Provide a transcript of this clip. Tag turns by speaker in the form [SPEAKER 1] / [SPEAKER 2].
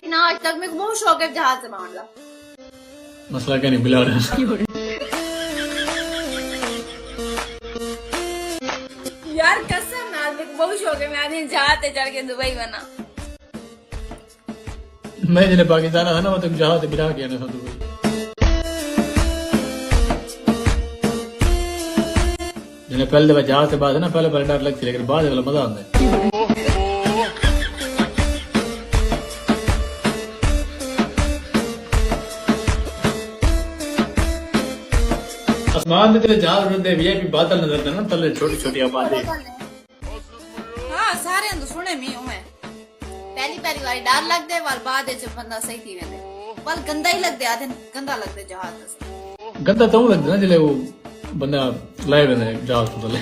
[SPEAKER 1] लेकिन आज तक मेरे को बहुत शौक है जहाज से मारना।
[SPEAKER 2] मसला क्या नहीं बुला रहा
[SPEAKER 1] यार कसम ना मेरे को बहुत शौक है, मैं आदमी जहाज से चढ़ के दुबई बना।
[SPEAKER 2] मैं जिन्हें पाकिस्तान था ना वो तो जहाज बिला के आना था दुबई। जिन्हें पहले दफा जहाज से बात है ना पहले पहले डर लगती लेकिन बाद वाला मजा आता है। आसमान में तेरे जहाज उड़ते वीआईपी बादल नजर आते ना तले छोटी छोटी आबादी।
[SPEAKER 1] हाँ सारे तो सुने मी हूँ मैं। पहली पहली बार डर लगता है वाल बाद जब बंदा सही थी वेंदे वाल गंदा ही लगते आधे गंदा लगते जहाज से।
[SPEAKER 2] गंदा तो लगता ना जिले वो बंदा लाए वेंदे जहाज तो तले।